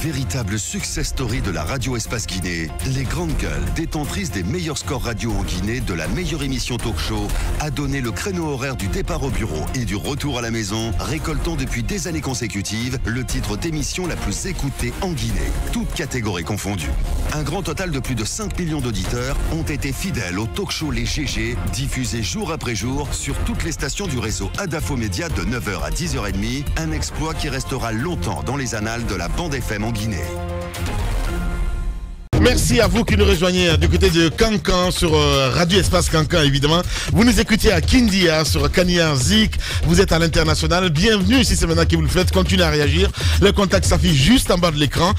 Véritable success story de la radio Espace Guinée, les Grandes Gueules, détentrices des meilleurs scores radio en Guinée, de la meilleure émission talk show, a donné le créneau horaire du départ au bureau et du retour à la maison, récoltant depuis des années consécutives le titre d'émission la plus écoutée en Guinée, toutes catégories confondues. Un grand total de plus de 5 millions d'auditeurs ont été fidèles au talk show Les GG, diffusé jour après jour sur toutes les stations du réseau Adafo Média de 9h à 10h30, un exploit qui restera longtemps dans les annales de la bande FM en Guinée. Merci à vous qui nous rejoignez du côté de Cancan sur Radio Espace Cancan, évidemment. Vous nous écoutez à Kindia sur Kania Zik. Vous êtes à l'international. Bienvenue si c'est maintenant que vous le faites. Continuez à réagir. Le contact s'affiche juste en bas de l'écran.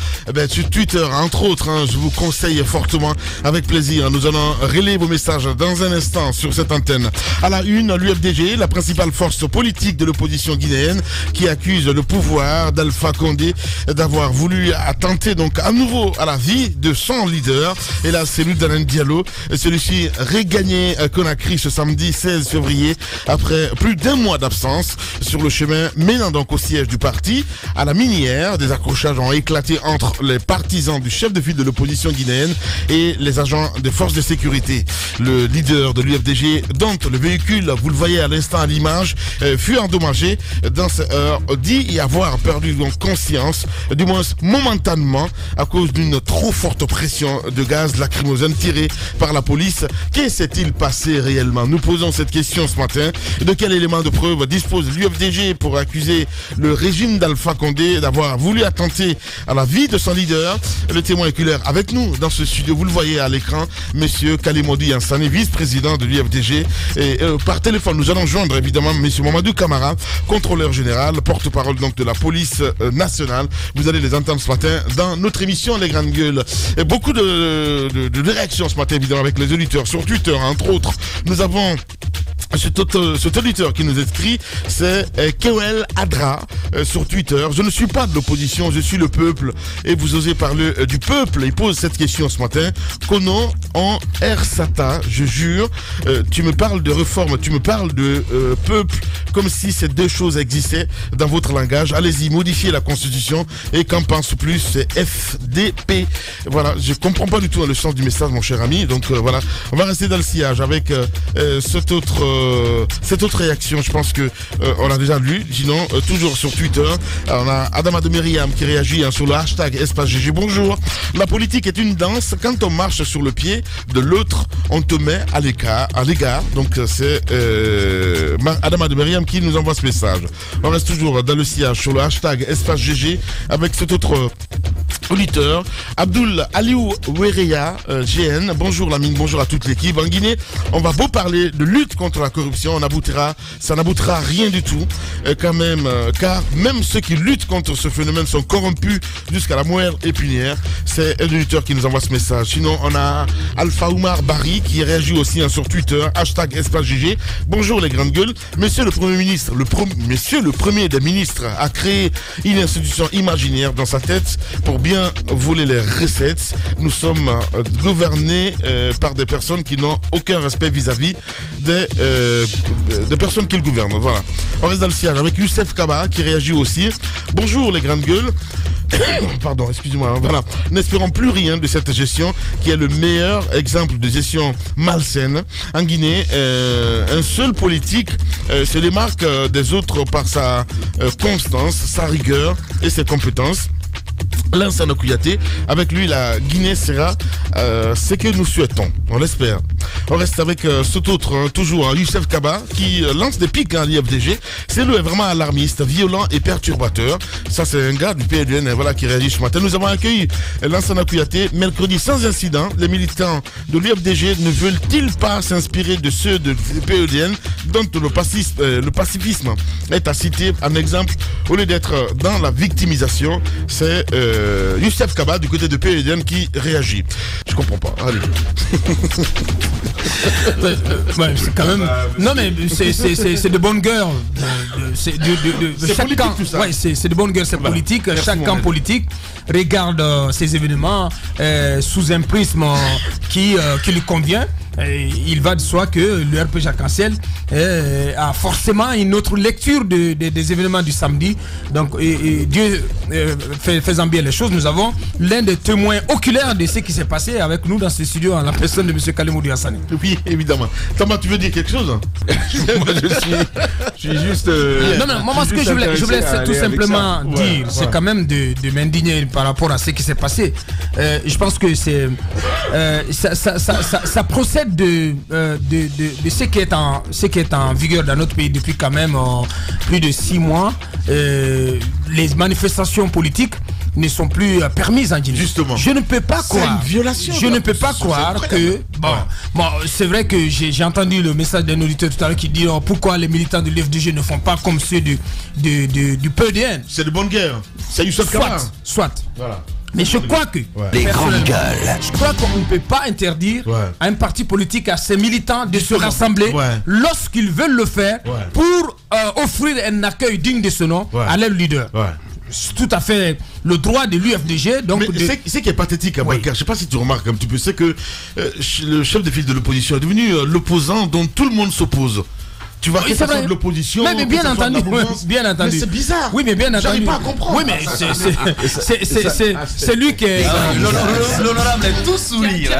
Sur Twitter, entre autres, je vous conseille fortement, avec plaisir. Nous allons relayer vos messages dans un instant sur cette antenne. À la une, l'UFDG, la principale force politique de l'opposition guinéenne, qui accuse le pouvoir d'Alpha Condé d'avoir voulu attenter donc à nouveau à la vie de son leader, et la cellule d'Alain Diallo. Celui-ci regagné Conakry ce samedi 16 février après plus d'un mois d'absence sur le chemin menant donc au siège du parti. À la minière, des accrochages ont éclaté entre les partisans du chef de file de l'opposition guinéenne et les agents des forces de sécurité. Le leader de l'UFDG, dont le véhicule, vous le voyez à l'instant à l'image, fut endommagé dans ces heures, dit y avoir perdu donc conscience, du moins momentanément, à cause d'une trop forte pression de gaz lacrymogène tiré par la police. Que s'est-il passé réellement? Nous posons cette question ce matin. De quel élément de preuve dispose l'UFDG pour accuser le régime d'Alpha Condé d'avoir voulu attenter à la vie de son leader? Le témoin oculaire avec nous dans ce studio, vous le voyez à l'écran, monsieur Kalimodi Yansani, vice-président de l'UFDG. Et par téléphone, nous allons joindre évidemment monsieur Mamadou Camara, contrôleur général, porte-parole donc de la police nationale. Vous allez les entendre ce matin dans notre émission Les Grandes Gueules. Et beaucoup de réactions ce matin, évidemment, avec les auditeurs sur Twitter, entre autres. Nous avons cet auditeur qui nous écrit, c'est Kewel Adra sur Twitter. Je ne suis pas de l'opposition, je suis le peuple. Et vous osez parler du peuple. Il pose cette question ce matin. Kono en Ersata, je jure, tu me parles de réforme, tu me parles de peuple, comme si ces deux choses existaient dans votre langage. Allez-y, modifiez la constitution. Et qu'en pense plus, c'est FDP. Voilà, je comprends pas du tout le sens du message, mon cher ami. Donc voilà, on va rester dans le sillage avec cette autre réaction. Je pense que on l'a déjà lu. Sinon, toujours sur Twitter, on a Adama de Myriam qui réagit sur le hashtag Espace GG. Bonjour. La politique est une danse. Quand on marche sur le pied de l'autre, on te met à l'égard. Donc c'est Adama de Myriam qui nous envoie ce message. On reste toujours dans le sillage sur le hashtag Espace GG avec cet autre auditeur, Abdul Aliou Wereya, GN. Bonjour Lamine, bonjour à toute l'équipe. En Guinée, on va beau parler de lutte contre la corruption, ça n'aboutira à rien du tout, quand même, car même ceux qui luttent contre ce phénomène sont corrompus jusqu'à la moelle épinière. C'est un auditeur qui nous envoie ce message. Sinon, on a Alpha Oumar Barry qui réagit aussi sur Twitter, hashtag Espace GG. Bonjour les grandes gueules. Monsieur le Premier ministre, monsieur le Premier des ministres a créé une institution imaginaire dans sa tête pour bien voler les recettes. Nous sommes gouvernés par des personnes qui n'ont aucun respect vis-à-vis des personnes qui le gouvernent. Voilà. On reste dans le siège avec Youssef Kaba qui réagit aussi. Bonjour les grandes gueules. Pardon, excusez-moi. Voilà. N'espérons plus rien de cette gestion qui est le meilleur exemple de gestion malsaine. En Guinée, un seul politique se démarque des autres par sa constance, sa rigueur et ses compétences. Lansana Kouyaté, avec lui la Guinée sera ce que nous souhaitons, on l'espère. On reste avec cet autre, toujours Youssef Kaba, qui lance des pics à l'IFDG. C'est lui vraiment alarmiste, violent et perturbateur. Ça c'est un gars du PEDN voilà, qui réagit ce matin. Nous avons accueilli Lansana Kouyaté mercredi sans incident. Les militants de l'IFDG ne veulent-ils pas s'inspirer de ceux de PEDN dont le pacifisme est à citer en exemple au lieu d'être dans la victimisation? C'est Youssef Kaba du côté de PEDN qui réagit. Je comprends pas. Allez. Ouais, c'est quand même. Non mais c'est de bonne guerre. C'est chaque camp. Ouais, c'est de bonne guerre. C'est politique. Merci chaque camp politique regarde ces événements sous un prisme qui lui convient. il va de soi que le RPG Arc-en-Ciel a forcément une autre lecture des événements du samedi. Donc, Dieu faisant bien les choses, nous avons l'un des témoins oculaires de ce qui s'est passé avec nous dans ce studio en la personne de M. Kalimodou Hassani. Oui, évidemment. Thomas, tu veux dire quelque chose? Moi, je suis juste. Moi, ce que je voulais tout simplement dire, c'est quand même de m'indigner par rapport à ce qui s'est passé. Je pense que c'est ça procède de ce qui est en vigueur dans notre pays depuis quand même plus de 6 mois. Les manifestations politiques ne sont plus permises en Guinée. Justement. Je ne peux pas croire. C'est une violation. Je ne peux pas croire que. Bon, c'est vrai que j'ai entendu le message d'un auditeur tout à l'heure qui dit pourquoi les militants de l'FDG ne font pas comme ceux du PEDN. C'est de bonne guerre. C'est du Soit. Voilà. Mais je crois que les grandes gueules. Je crois qu'on ne peut pas interdire à un parti politique, à ses militants de se rassembler lorsqu'ils veulent le faire pour offrir un accueil digne de ce nom à leur leader. C'est tout à fait le droit de l'UFDG. Donc c'est qui est pathétique à Baïkar. Je ne sais pas si tu remarques un petit peu, c'est que le chef de file de l'opposition est devenu l'opposant dont tout le monde s'oppose. Tu vois que ça soit de l'opposition. Mais bien entendu. Bien entendu. Mais c'est bizarre. Oui, mais bien entendu. J'arrive pas à comprendre. Oui, mais c'est lui qui est. L'honorable est tout sourire.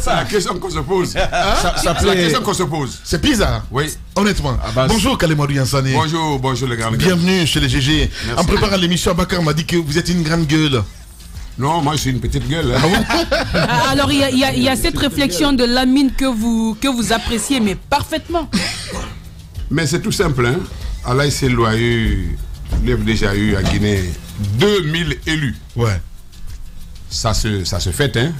La question qu'on se pose. La question qu'on se pose. C'est bizarre. Oui. Honnêtement. Bonjour Kalimodou Hassani. Bonjour les grandes gueules. Bienvenue chez les GG. En préparant l'émission, Abakar m'a dit que vous êtes une grande gueule. Non, moi je suis une petite gueule. Alors il y a cette réflexion de Lamine que vous appréciez, mais parfaitement. Mais c'est tout simple. Hein. Allah a eu, l'FDG a eu à Guinée 2000 élus. Ouais. Ça se fait, hein.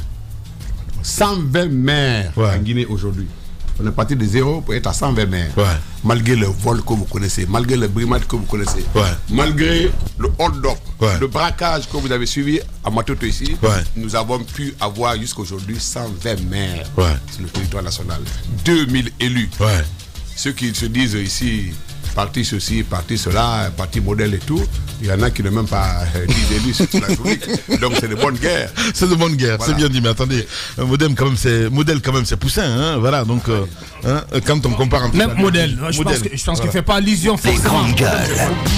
120 maires en Guinée aujourd'hui. On est parti de 0 pour être à 120 maires. Malgré le vol que vous connaissez, malgré le brimade que vous connaissez, malgré le hold-up, le braquage que vous avez suivi à Matoto ici, nous avons pu avoir jusqu'à aujourd'hui 120 maires sur le territoire national. 2000 élus. Ceux qui se disent ici, parti ceci, parti cela, parti modèle et tout, il y en a qui ne même pas 10 élus sur la République. Donc c'est de bonne guerre. C'est de bonne guerre, c'est bien dit. Mais attendez, modèle quand même c'est Poussin, hein, voilà. Donc quand on compare entre même modèle, je pense qu'il ne fait pas allusion forcément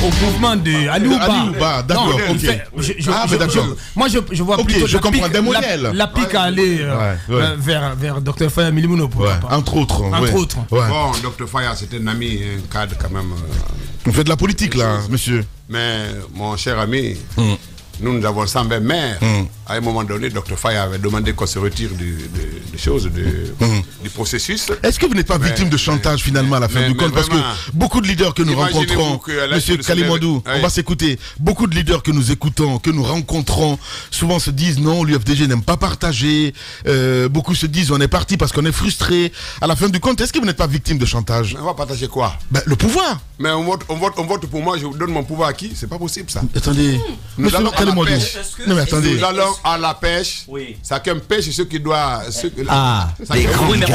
au mouvement de Aliouba. D'accord. Moi je vois plutôt je comprends des modèles. La pique à aller vers Dr Faya Milimouno. Entre autres. Bon, Dr Faya c'est un ami, un cadre quand même. On fait de la politique là, monsieur. Mais mon cher ami, nous avons 120 maires. À un moment donné, Dr Faya avait demandé qu'on se retire du processus. Est-ce que vous n'êtes pas victime de chantage finalement à la fin du compte? Parce que beaucoup de leaders que nous rencontrons, monsieur Kalimodou, on va s'écouter. Beaucoup de leaders que nous écoutons, que nous rencontrons, souvent se disent non, l'UFDG n'aime pas partager. Beaucoup se disent on est parti parce qu'on est frustré. À la fin du compte, est-ce que vous n'êtes pas victime de chantage? On va partager quoi? Le pouvoir. Mais on vote pour moi, je vous donne mon pouvoir à qui? C'est pas possible ça. Attendez, nous allons à la pêche. Non mais attendez. Nous allons à la pêche. Chacun pêche ce qui doit. Oui, mais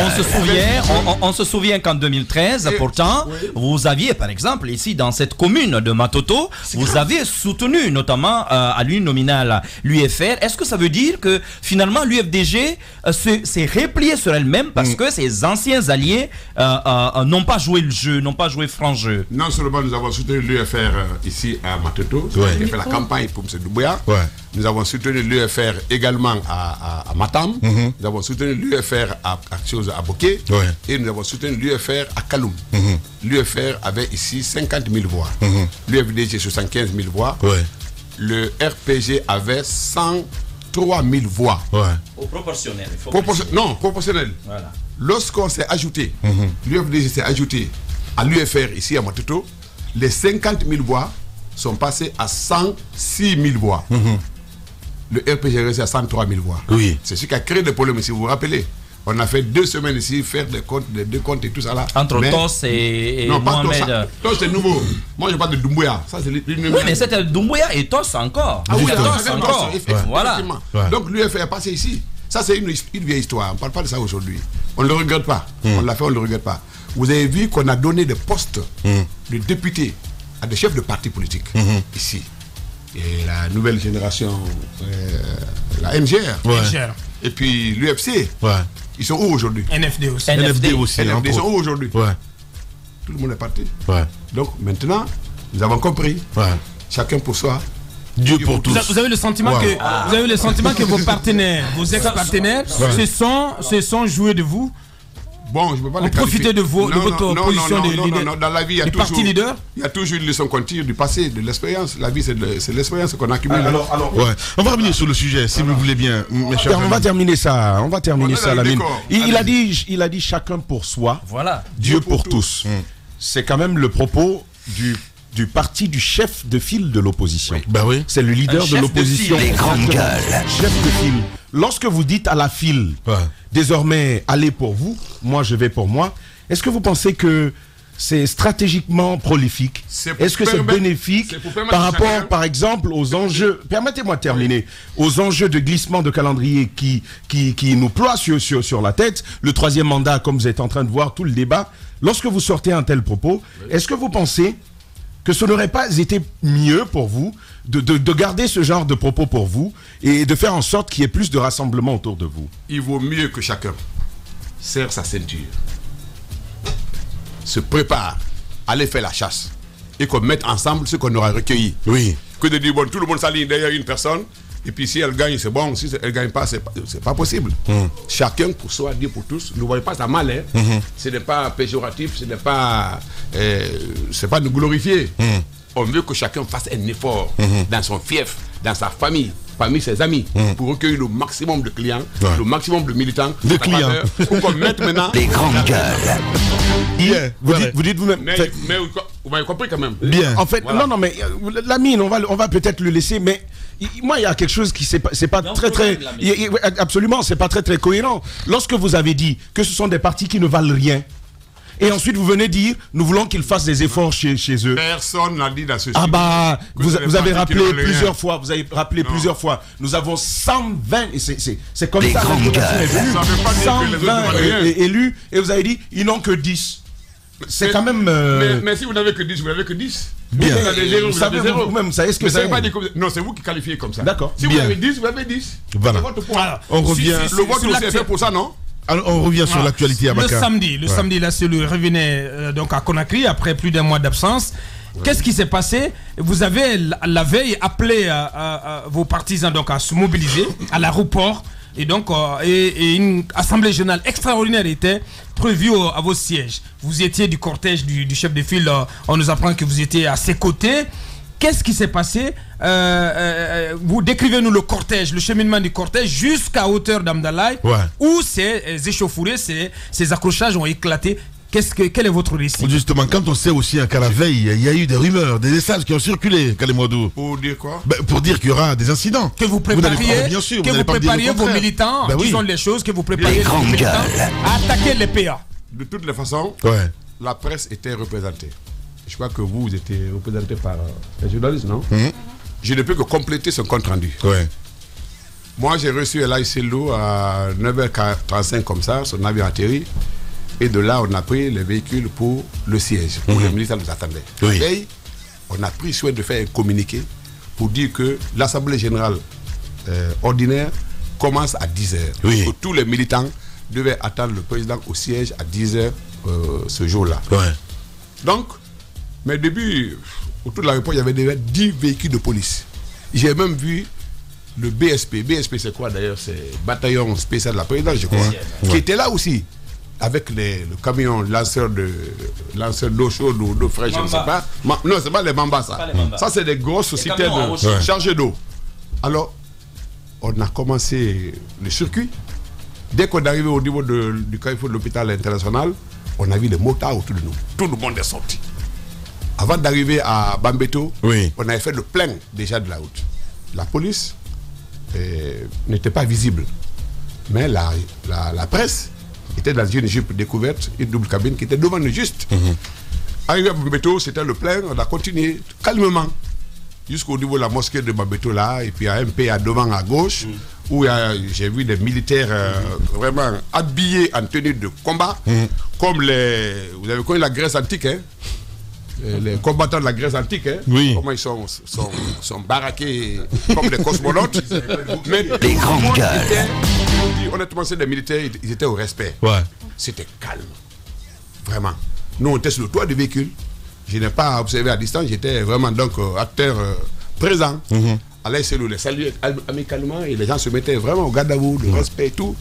on se souvient qu'en 2013, pourtant, vous aviez, par exemple, ici dans cette commune de Matoto, vous aviez soutenu notamment à l'uninominal l'UFR. Est-ce que ça veut dire que finalement l'UFDG s'est repliée sur elle-même parce que ses anciens alliés n'ont pas joué le jeu, n'ont pas joué franc jeu? Non seulement nous avons soutenu l'UFR ici à Matoto, qui a fait la campagne pour M. Doumbouya. Nous avons soutenu l'UFR également à Matam. Nous avons soutenu l'UFR à Boké. Et nous avons soutenu l'UFR à Kaloum. L'UFR avait ici 50 000 voix. L'UFDG 75 000 voix. Le RPG avait 103 000 voix. Au proportionnel. Non, proportionnel. Voilà. Lorsqu'on s'est ajouté, l'UFDG s'est ajouté à l'UFR ici à Matoto, les 50 000 voix sont passées à 106 000 voix. Le RPG est resté à 103 000 voix. C'est ce qui a créé des problèmes ici, vous vous rappelez. On a fait 2 semaines ici, faire des comptes et tout ça là. Entre Tos et non, pas Mohamed. Tos c'est nouveau. Moi je parle de Doumbouya. Ça, c'est oui, mais c'était Doumbouya et Tos encore. Ah oui, Tos encore. Voilà. Donc l'UFR est passé ici. Ça c'est une vieille histoire. On ne parle pas de ça aujourd'hui. On ne le regrette pas. On l'a fait, on ne le regrette pas. Vous avez vu qu'on a donné des postes de députés à des chefs de partis politiques ici. et la nouvelle génération, la MGR. Et puis l'UFC. Ils sont où aujourd'hui? NFD aussi. NFD aussi. Ils sont où aujourd'hui? Tout le monde est parti. Donc maintenant, nous avons compris. Chacun pour soi. Dieu pour tous. Vous avez le sentiment que vous avez le sentiment que vos partenaires, vos ex-partenaires, se sont joués de vous. Bon, je peux pas les profiter de votre position de leader. Dans la vie, il y a toujours une leçon qu'on tire du passé, de l'expérience. La vie, c'est l'expérience qu'on accumule. On va revenir sur le sujet, si vous voulez bien, mes chers amis. On va terminer ça. Lamine. Il a dit chacun pour soi. Voilà. Dieu pour tous. C'est quand même le propos du parti du chef de file de l'opposition. C'est le leader de l'opposition. Les grandes gueules. Chef de file. Lorsque vous dites à la file, désormais, allez pour vous, moi je vais pour moi, est-ce que vous pensez que c'est stratégiquement prolifique? Est-ce que c'est bénéfique par rapport, par exemple, aux enjeux, permettez-moi de terminer, aux enjeux de glissement de calendrier qui nous ploient sur la tête, le 3e mandat, comme vous êtes en train de voir tout le débat, lorsque vous sortez un tel propos, est-ce que vous pensez que ce n'aurait pas été mieux pour vous de garder ce genre de propos pour vous et de faire en sorte qu'il y ait plus de rassemblement autour de vous? Il vaut mieux que chacun serre sa ceinture, se prépare, aller faire la chasse et qu'on mette ensemble ce qu'on aura recueilli. Que de dire, bon, tout le monde s'aligne derrière une personne et puis si elle gagne, c'est bon, si elle ne gagne pas, c'est pas possible. Chacun pour soi, Dieu pour tous. Ne voyez pas ça mal, ce n'est pas péjoratif, ce n'est pas c'est pas nous glorifier. On veut que chacun fasse un effort dans son fief, dans sa famille, parmi ses amis, pour recueillir le maximum de clients, le maximum de militants, pour qu'on mette maintenant les grandes gueules. Vous dites vous-même. Mais vous m'avez compris quand même. Bien. En fait, non, mais Lamine, on va peut-être le laisser, mais moi, il y a quelque chose qui c'est pas très absolument, c'est pas très cohérent. Lorsque vous avez dit que ce sont des partis qui ne valent rien, et ensuite vous venez dire nous voulons qu'ils fassent des efforts chez eux. Personne n'a dit dans ce sujet. Vous avez rappelé plusieurs fois. Vous avez rappelé plusieurs fois. Nous avons 120 et c'est comme ça. 120 élus et vous avez dit ils n'ont que 10. C'est quand même. Mais si vous n'avez que 10, vous n'avez que 10. Bien. Vous savez vous-même, vous savez ce que c'est. Non, c'est vous qui qualifiez comme ça. D'accord. Si vous avez 10, vous avez 10. Voilà. On revient. Le vote aussi est fait pour ça, non? Alors, on revient sur l'actualité à Bakar. Le samedi, là, c'est le revenait donc à Conakry après plus d'un mois d'absence. Qu'est-ce qui s'est passé? Vous avez la veille appelé vos partisans donc à se mobiliser à l'aéroport et donc une assemblée générale extraordinaire était prévue à vos sièges. Vous étiez du cortège du chef de file. On nous apprend que vous étiez à ses côtés. Qu'est-ce qui s'est passé? Vous décrivez-nous le cortège, le cheminement du cortège jusqu'à hauteur d'Amdalaï, où ces échauffourées, ces accrochages ont éclaté. Quel est votre récit? Justement, quand on sait aussi qu'à la veille, il y a eu des rumeurs, des messages qui ont circulé, Kalemodou. Pour dire quoi? Pour dire qu'il y aura des incidents. Que vous prépariez, vos militants, disons les choses, que vous prépariez vos militants à attaquer les PA. De toutes les façons, la presse était représentée. Je crois que vous étiez représenté par les journalistes, non? Je ne peux que compléter son compte rendu. Moi, j'ai reçu Elaï Sello à 9h35 comme ça, son avion atterri. Et de là, on a pris les véhicules pour le siège, où les militants nous attendaient. Et on a pris soin de faire un communiqué pour dire que l'Assemblée générale ordinaire commence à 10h. Que tous les militants devaient attendre le président au siège à 10h ce jour-là. Donc, mais au début, autour de l'aéroport, il y avait déjà 10 véhicules de police. J'ai même vu le BSP. BSP, c'est quoi d'ailleurs? C'est bataillon spécial de la présidence, je crois. Qui était là aussi. Avec le camion lanceur d'eau chaude ou d'eau fraîche, je ne sais pas. Non, c'est pas les Mamba, ça. Ça, c'est des grosses citernes chargées d'eau. Alors, on a commencé le circuit. Dès qu'on est arrivé au niveau du carrefour de l'hôpital international, on a vu les motards autour de nous. Tout le monde est sorti. Avant d'arriver à Bambeto, on avait fait le plein déjà de la route. La police n'était pas visible. Mais la presse était dans une Jeep découverte, une double cabine qui était devant nous juste. Arrivé à Bambeto, c'était le plein, on a continué calmement jusqu'au niveau de la mosquée de Bambeto là, et puis il y a un PA devant à gauche, où j'ai vu des militaires vraiment habillés en tenue de combat, comme vous avez connu la Grèce antique, hein? les combattants de la Grèce antique, hein, comment ils sont baraqués comme des cosmonautes. Mais les grandes gueules. Honnêtement, c'est des militaires, ils étaient au respect. C'était calme. Vraiment. Nous, on était sur le toit du véhicule. Je n'ai pas observé à distance, j'étais vraiment donc acteur présent. Alain Selou les saluait amicalement et les gens se mettaient vraiment au garde à vous, le respect et tout.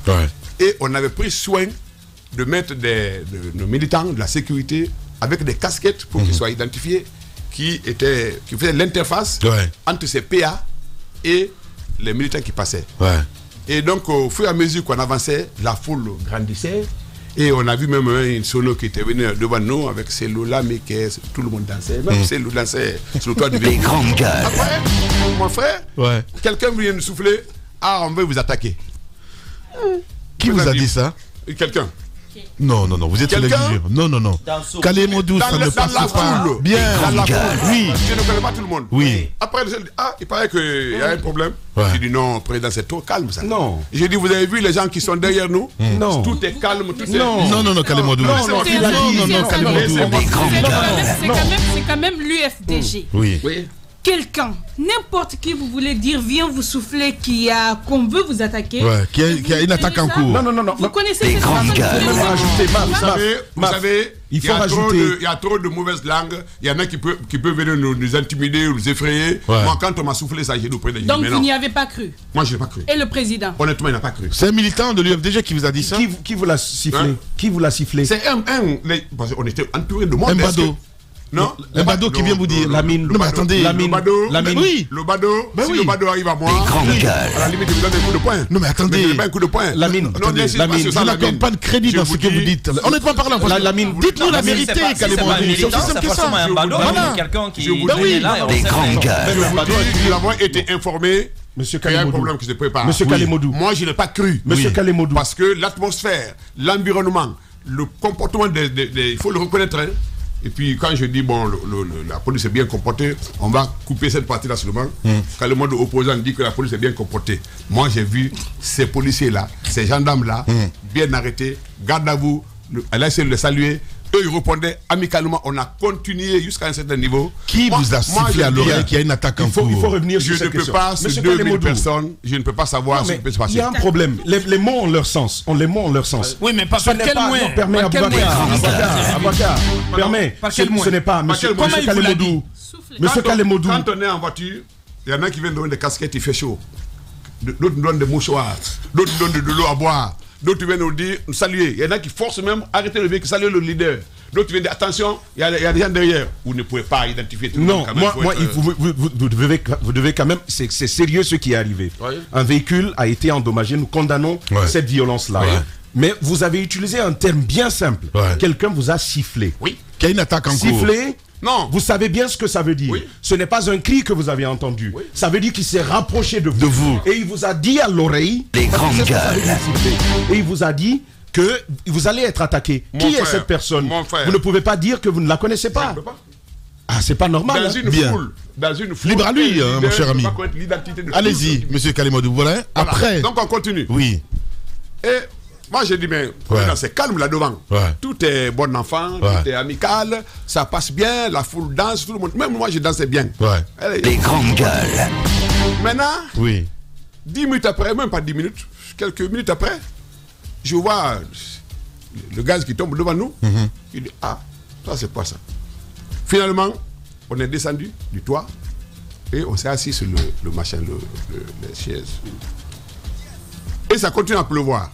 Et on avait pris soin de mettre nos militants de la sécurité avec des casquettes pour qu'ils soient identifiés, qui faisaient l'interface entre ces PA et les militants qui passaient. Et donc, au fur et à mesure qu'on avançait, la foule grandissait. Et on a vu même une solo qui était venue devant nous avec ces lots-là, mais tout le monde dansait. Même ces lots dansait sur le toit du véhicule. Les grandes gueules. Après, mon frère, quelqu'un vient nous souffler. Ah, on veut vous attaquer. Qui vous a dit ça? Quelqu'un. Non, vous êtes religieux. Non. Kalemodou, ça ne passe pas. Bien. Dans la foule. Oui. Je ne connais pas tout le monde. Oui. Après, il paraît qu'il y a un problème. J'ai dit non, président, c'est trop calme ça. Non. J'ai dit, vous avez vu les gens qui sont derrière nous? Non. Tout est calme. Non, Kalemodou. Non, Kalemodou. C'est quand même l'UFDG. Oui. Quelqu'un, n'importe qui vous voulez dire, vient vous souffler qu'on veut vous attaquer. Qui a une attaque en cours. Non. Vous connaissez les grandes gueules. Vous savez, il y a trop de mauvaises langues. Il y en a qui peuvent venir nous intimider ou nous effrayer. Moi, quand on m'a soufflé ça, j'ai dit au président. Donc vous n'y avez pas cru? Moi, je n'ai pas cru. Et le président? Honnêtement, il n'a pas cru. C'est un militant de l'UFDG qui vous a dit ça? Qui vous l'a sifflé? Qui vous l'a sifflé? C'est parce qu'on était entouré de monde. Mbado. Non, un bado qui vient vous dire. Non, mais attendez. Le bado. Oui. Le bado. Si le bado arrive à moi, à la limite, je vous donne un coup de poing. Non, mais attendez. Un coup de poing. Lamine. Je n'accorde pas de crédit dans ce que vous dites. Honnêtement parlant, dites-nous la vérité, Kalemodou. C'est aussi simple que ça. Voilà. Quelqu'un qui est là. Les grandes gueules. Nous avons été informés. Monsieur Il y a un Kalemodou. problème qui se prépare. Monsieur Kalemodou. Moi, je n'ai pas cru. Monsieur Kalemodou. Parce que l'atmosphère, l'environnement, le comportement, il faut le reconnaître. Et puis quand je dis, bon, la police est bien comportée, on va couper cette partie-là seulement. Quand le monde opposant dit que la police est bien comportée, moi j'ai vu ces policiers-là, ces gendarmes-là, bien arrêtés, garde à vous, elle a essayé de les saluer. Eux, ils répondaient amicalement. On a continué jusqu'à un certain niveau. Qui vous a sifflé à l'oreille qu'il y a une attaque en cours? Il faut revenir sur cette question. Je ne peux pas, sur 2000 personnes, je ne peux pas savoir ce qui peut se passer. Il y a un problème. Les mots ont leur sens. Oui, mais par quel moyen? Permet Aboubacar. Permet. Ce n'est pas. Monsieur Kalemodou. Monsieur Kalemodou. Quand on est en voiture, il y en a qui viennent donner des casquettes, il fait chaud. D'autres nous donnent des mouchoirs. D'autres nous donnent de l'eau à boire. D'autres viennent nous dire, nous saluer. Il y en a qui forcent même arrêter le véhicule, saluer le leader. D'autres viennent dire, attention, il y a des gens derrière. Vous ne pouvez pas identifier tout le monde. Non, vous devez quand même, c'est sérieux ce qui est arrivé. Un véhicule a été endommagé, nous condamnons cette violence-là. Mais vous avez utilisé un terme bien simple. Quelqu'un vous a sifflé. Oui. Qu'il y a une attaque en cours. Sifflé. Non. Vous savez bien ce que ça veut dire. Ce n'est pas un cri que vous avez entendu. Ça veut dire qu'il s'est rapproché de vous. Et il vous a dit à l'oreille. Les grandes gueules. Et il vous a dit que vous allez être attaqué. Qui est cette personne? Vous ne pouvez pas dire que vous ne la connaissez pas. Je ne peux pas. Ah, c'est pas normal. Dans une foule. Libre à lui, mon cher ami. Allez-y, monsieur Kalemodou. Voilà. Après. Donc on continue. Oui. Et moi j'ai dit, mais c'est calme là devant. Tout est bon enfant, tout est amical, ça passe bien, la foule danse, tout le monde. Même moi je dansais bien. Les grandes gueules. Maintenant, 10 minutes après, même pas 10 minutes, quelques minutes après, je vois le gaz qui tombe devant nous. Il dit, ah, ça c'est pas ça. Finalement, on est descendu du toit et on s'est assis sur le machin, les chaises. Et ça continue à pleuvoir.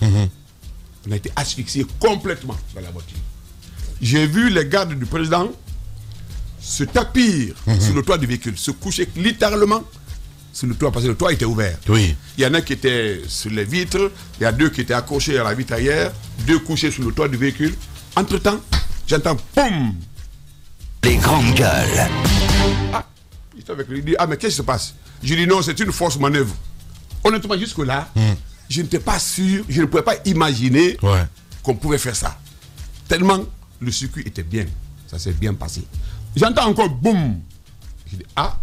On a été asphyxiés complètement dans la voiture. J'ai vu les gardes du président se tapir sur le toit du véhicule, se coucher littéralement sur le toit, parce que le toit était ouvert. Il y en a qui étaient sur les vitres, il y a 2 qui étaient accrochés à la vitre arrière, 2 couchés sur le toit du véhicule. Entre-temps, j'entends POUM. Les grandes gueules. Ah, il était avec lui, il dit, ah mais qu'est-ce qui se passe? Je dis non, c'est une fausse manœuvre. Honnêtement, jusque-là, je n'étais pas sûr, je ne pouvais pas imaginer qu'on pouvait faire ça. Tellement le circuit était bien, ça s'est bien passé. J'entends encore boum. Je dis, ah,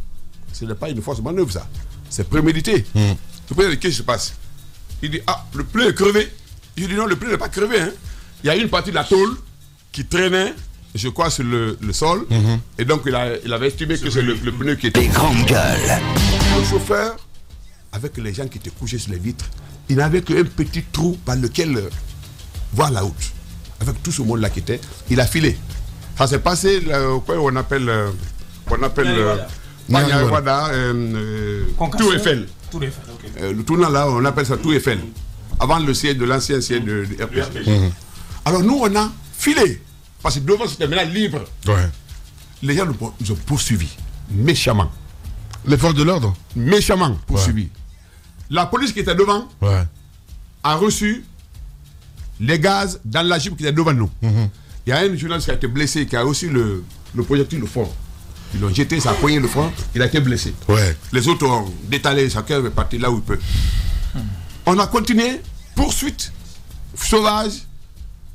ce n'est pas une fausse manœuvre ça, c'est prémédité. Je me dis, qu'est-ce qui se passe? Il dit, ah, le pneu est crevé. Je dis, non, le pneu n'est pas crevé. Il y a une partie de la tôle qui traînait je crois, sur le sol. Et donc, il avait estimé que c'est le pneu qui était... Les grandes gueules. Le chauffeur, avec les gens qui étaient couchés sur les vitres, il n'avait qu'un petit trou par lequel voir la route. Avec tout ce monde-là qui était, il a filé. Ça s'est passé, on appelle Tour Eiffel. Le tournant là, on appelle ça Tour Eiffel. Avant le siège de l'ancien siège de RPC. Alors nous, on a filé. Parce que devant, c'était maintenant libre. Ouais. Les gens nous ont poursuivis. Méchamment. Les forces de l'ordre? Méchamment poursuivis. La police qui était devant a reçu les gaz dans la Jeep qui était devant nous. Il y a un journaliste qui a été blessé, qui a reçu le projectile au front. Ils l'ont jeté, ça a poigné le front, il a été blessé. Les autres ont détalé, chacun est parti là où il peut. On a continué, poursuite, sauvage,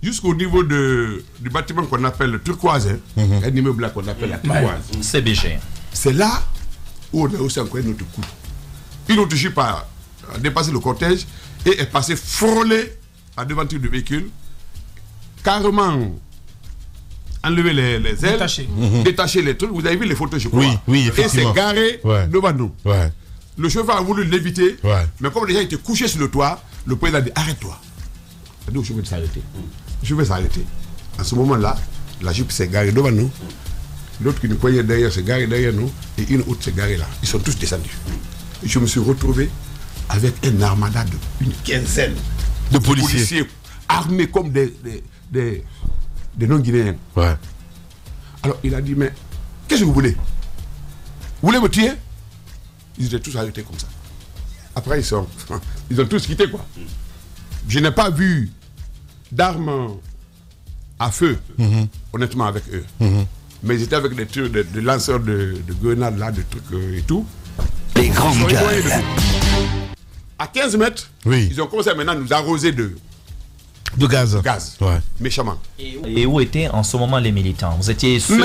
jusqu'au niveau du bâtiment qu'on appelle le Turquoise. Un immeuble là qu'on appelle la Turquoise. CBG. C'est là où on a aussi encore notre coup. Une autre Jeep a dépassé le cortège et est passé frôler à devanture du véhicule, carrément enlever les ailes, détacher les trucs. Vous avez vu les photos, je crois. Oui, effectivement. Et c'est garé devant nous. Le chauffeur a voulu l'éviter, mais comme les gens étaient couchés sur le toit, le président a dit arrête-toi. Il a dit au chauffeur de s'arrêter. Le chauffeur s'est arrêté. À ce moment-là, la Jeep s'est garée devant nous. L'autre qui nous poignait derrière s'est garé derrière nous. Et une autre s'est garée là. Ils sont tous descendus. Et je me suis retrouvé avec une armada d'une quinzaine de policiers armés comme des non-guinéens. Alors il a dit, mais qu'est-ce que vous voulez? Vous voulez me tuer? Ils étaient tous arrêtés comme ça. Après ils ont tous quitté quoi. Je n'ai pas vu d'armes à feu, honnêtement, avec eux. Mais ils étaient avec des lanceurs de grenades là, de trucs et tout. Les grandes gueules. À 15 mètres, ils ont commencé maintenant à nous arroser de gaz. Méchamment. Et où étaient en ce moment les militants? Vous étiez seuls?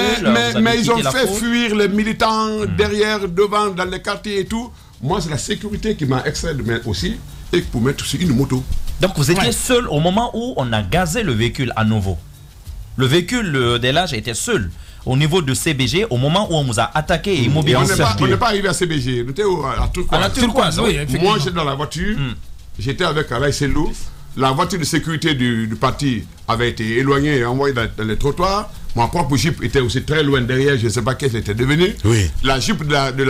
Mais ils ont fait fuir les militants derrière, devant, dans les quartiers et tout. Moi, c'est la sécurité qui m'a extrait de main aussi, et pour mettre sur une moto. Donc vous étiez seul au moment où on a gazé le véhicule à nouveau. Le véhicule de l'âge était seul au niveau de CBG au moment où on vous a attaqué et immobilisé. On n'est pas arrivé à CBG, on était à Turquoise. À la Turquoise, oui, effectivement. Moi, j'étais dans la voiture, j'étais avec Alain Selou. La voiture de sécurité du parti avait été éloignée et envoyée dans les trottoirs. Mon propre Jeep était aussi très loin derrière, je ne sais pas qu'est-ce qu'elle était devenue. La Jeep de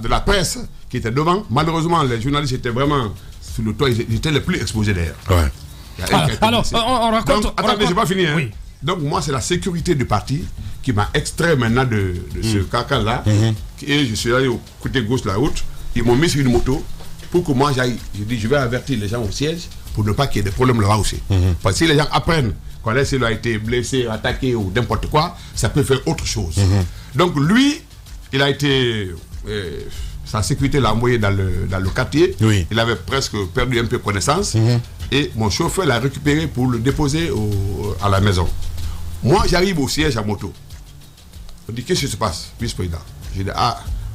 la presse qui était devant, malheureusement, les journalistes étaient vraiment sur le toit, ils étaient les plus exposés d'ailleurs. Alors, on raconte. Donc, attendez, je n'ai pas fini. Hein. Donc, moi, c'est la sécurité du parti qui m'a extrait maintenant de ce caca-là. Et je suis allé au côté gauche de la route. Ils m'ont mis sur une moto pour que moi j'aille. J'ai dit, je vais avertir les gens au siège pour ne pas qu'il y ait des problèmes là-bas aussi. Parce que si les gens apprennent qu'Alain Selou a été blessé, attaqué ou n'importe quoi, ça peut faire autre chose. Donc, lui, il a été. Sa sécurité l'a envoyé dans le quartier. Il avait presque perdu un peu connaissance. Et mon chauffeur l'a récupéré pour le déposer à la maison. Moi, j'arrive au siège à moto. On dit, qu'est-ce qui se passe, vice-président? J'ai dit,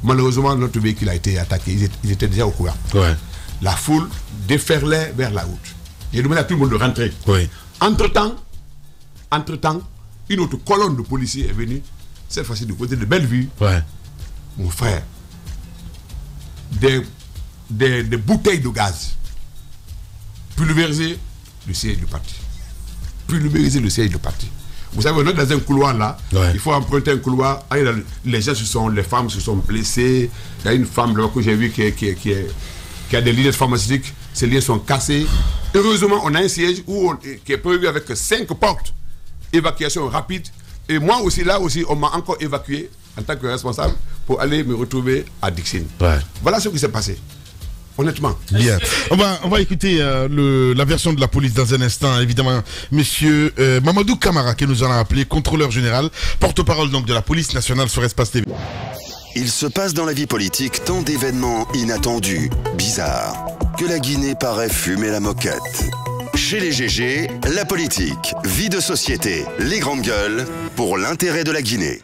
malheureusement, notre véhicule a été attaqué. Ils étaient déjà au courant. La foule déferlait vers la route. J'ai demandé à tout le monde de rentrer. Entre-temps, une autre colonne de policiers est venue, cette fois-ci du côté de Bellevue. Mon frère, des bouteilles de gaz pulvérisées le siège du parti. Pulvériser le siège du parti. Vous savez, on est dans un couloir là, il faut emprunter un couloir. Les gens les femmes se sont blessées. Il y a une femme là que j'ai vue qui a des lunettes pharmaceutiques, ses liens sont cassés. Heureusement, on a un siège qui est prévu avec 5 portes, évacuation rapide. Et moi aussi, là aussi, on m'a encore évacué en tant que responsable pour aller me retrouver à Dixine. Voilà ce qui s'est passé. Honnêtement. Bien. On va écouter la version de la police dans un instant. Évidemment, monsieur Mamadou Camara, qui nous en a appelé, contrôleur général, porte-parole donc de la police nationale sur Espace TV. Il se passe dans la vie politique tant d'événements inattendus, bizarres, que la Guinée paraît fumer la moquette. Chez les GG, la politique, vie de société, les grandes gueules, pour l'intérêt de la Guinée.